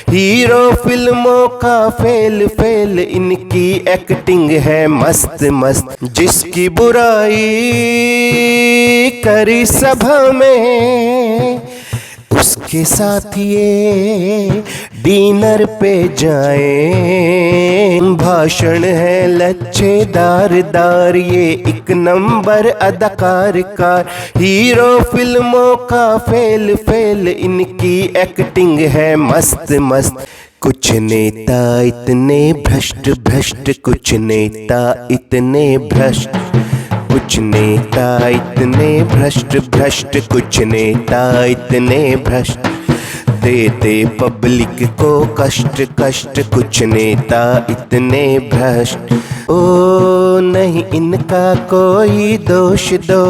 Hero फिल्मों का fail fail, इनकी एक्टिंग है मस्त मस्त। जिसकी बुराई करी सभा में, उसके साथ ये डिनर पे जाएं। भाषण है लच्छेदार दार, ये एक नंबर अदाकार कार। हीरो फिल्मों का फेल फेल, इनकी एक्टिंग है मस्त मस्त। कुछ नेता इतने भ्रष्ट भ्रष्ट, कुछ नेता इतने भ्रष्ट, कुछ नेता इतने भ्रष्ट भ्रष्ट, कुछ नेता इतने भ्रष्ट, देते पब्लिक को कष्ट कष्ट। कुछ नेता इतने भ्रष्ट, ओ नहीं इनका कोई दोष दो,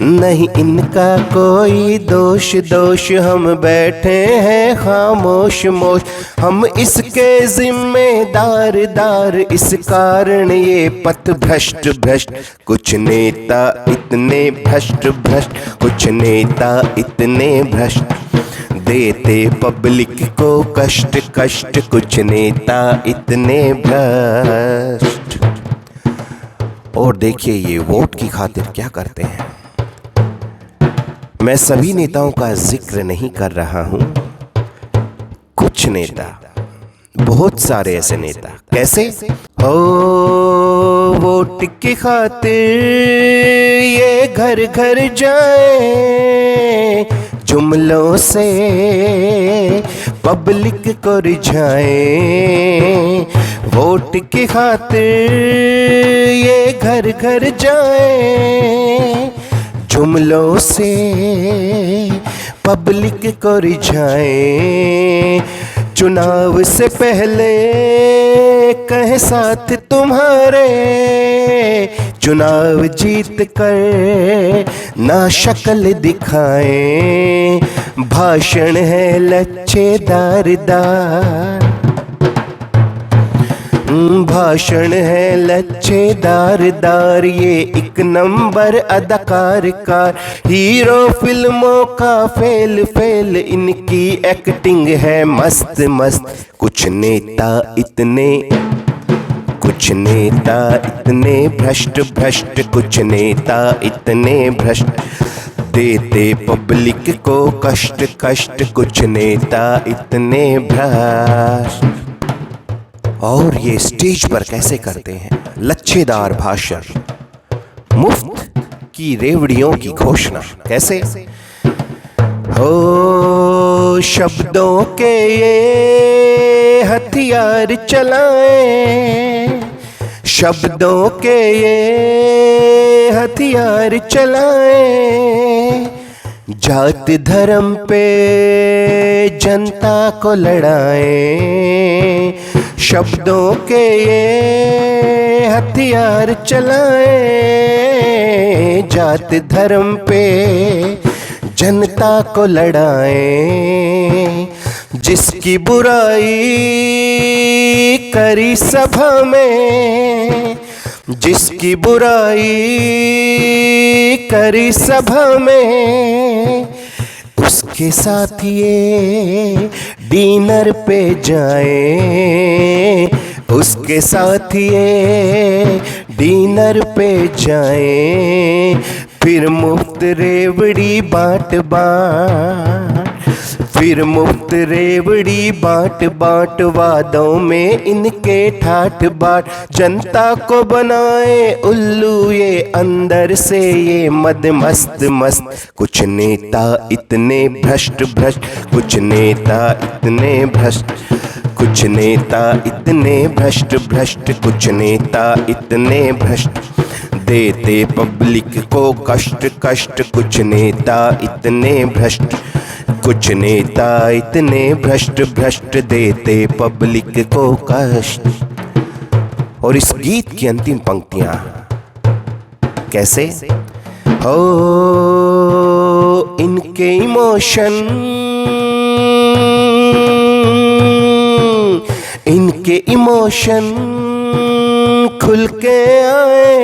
नहीं इनका कोई दोष दोष। हम बैठे हैं खामोश मोश, हम इसके जिम्मेदार दार। इस कारण ये पथ भ्रष्ट भ्रष्ट, कुछ नेता इतने भ्रष्ट भ्रष्ट, कुछ नेता इतने भ्रष्ट, देते पब्लिक को कष्ट कष्ट। कुछ नेता इतने भ्रष्ट। और देखिए ये वोट की खातिर क्या करते हैं। मैं सभी नेताओं का जिक्र नहीं कर रहा हूं, कुछ नेता, बहुत सारे ऐसे नेता। कैसे हो वोट की खातिर ये घर घर जाए, जुमलों से पब्लिक को रिझाए। वोट की खातिर ये घर घर जाए, जुमलों से पब्लिक को रिझाए। चुनाव से पहले कहे साथ तुम्हारे, चुनाव जीत कर ना शक्ल दिखाएं। भाषण है लच्छेदार दार, भाषण है लच्छेदार दार, ये एक नंबर अदाकार कार। हीरो फिल्मों का फेल फेल, इनकी एक्टिंग है मस्त मस्त। कुछ नेता इतने, कुछ नेता इतने भ्रष्ट भ्रष्ट, कुछ नेता इतने भ्रष्ट, देते पब्लिक को कष्ट कष्ट। कुछ नेता इतने भ्रष्ट। और ये स्टेज पर कैसे करते हैं लच्छेदार भाषण, मुफ्त की रेवड़ियों की घोषणा। कैसे हो शब्दों के ये हथियार चलाएं, शब्दों के ये हथियार चलाएं। जात धर्म पे जनता को लड़ाएं, शब्दों के ये हथियार चलाएं। जात धर्म पे जनता को लड़ाएं। जिसकी बुराई करी सभा में, जिसकी बुराई करी सभा में, उसके साथ ये डिनर पे जाएं, उसके साथ ये डिनर पे जाएं। फिर मुफ्त रेवड़ी बाट बाट, फिर मुफ्त रेवड़ी बाट बाट। वादों में इनके ठाठ बाट, जनता को बनाए उल्लू ये अंदर से ये मद मस्त मस्त। कुछ नेता इतने भ्रष्ट भ्रष्ट, कुछ नेता इतने भ्रष्ट, कुछ नेता इतने भ्रष्ट भ्रष्ट, कुछ नेता इतने भ्रष्ट, देते पब्लिक को कष्ट कष्ट। कुछ नेता इतने भ्रष्ट, कुछ नेता इतने भ्रष्ट भ्रष्ट, देते पब्लिक को कष्ट। और इस गीत की अंतिम पंक्तियां कैसे हो इनके इमोशन, इनके इमोशन खुल के आए।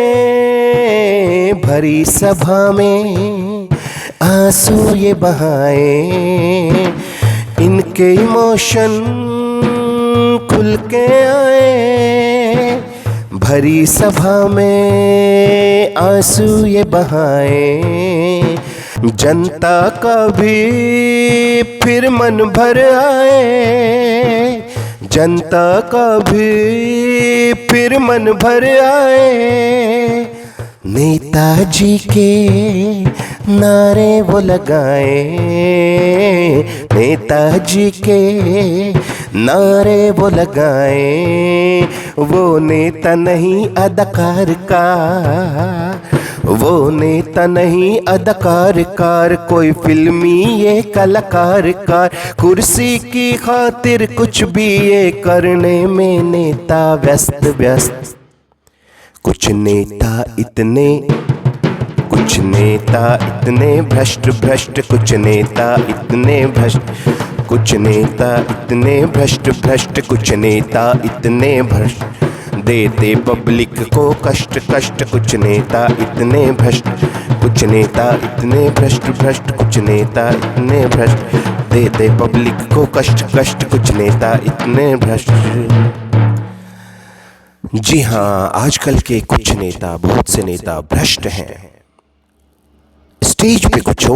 भरी सभा में आंसू ये बहाए, इन इनके इमोशन खुल के आए, भरी सभा में आंसू ये बहाए, जनता का भी फिर मन भर आए, जनता का भी फिर मन भर आए। नेताजी के नारे वो लगाए, नेताजी के नारे वो लगाए, वो नेता नहीं अदाकार का, वो नेता नहीं अदाकार कार, कोई फिल्मी ये कलाकार कार, कुर्सी की खातिर कुछ भी ये करने में नेता व्यस्त व्यस्त। कुछ नेता इतने भ्रष्ट भ्रष्ट, कुछ नेता इतने भ्रष्ट, कुछ नेता इतने भ्रष्ट भ्रष्ट, कुछ नेता इतने भ्रष्ट, देते पब्लिक को कष्ट कष्ट, कुछ नेता इतने भ्रष्ट, कुछ नेता इतने भ्रष्ट भ्रष्ट, कुछ नेता इतने भ्रष्ट, देते पब्लिक को कष्ट कष्ट, कुछ नेता इतने भ्रष्ट। जी हाँ, आजकल के कुछ नेता, बहुत से नेता भ्रष्ट हैं। स्टेज पे कुछ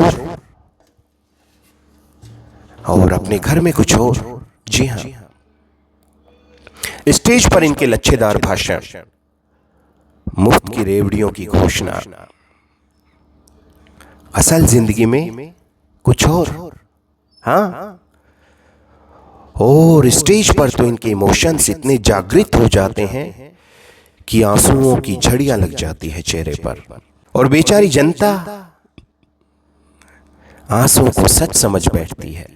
और अपने घर में कुछ और। जी हाँ, स्टेज पर इनके लच्छेदार भाषण, मुफ्त की रेवड़ियों की घोषणा, असल जिंदगी में कुछ और। हाँ, और स्टेज पर तो इनके इमोशंस इतने जागृत हो जाते हैं कि आंसुओं की झड़ियां लग जाती है चेहरे पर, और बेचारी जनता आंसुओं को सच समझ बैठती है।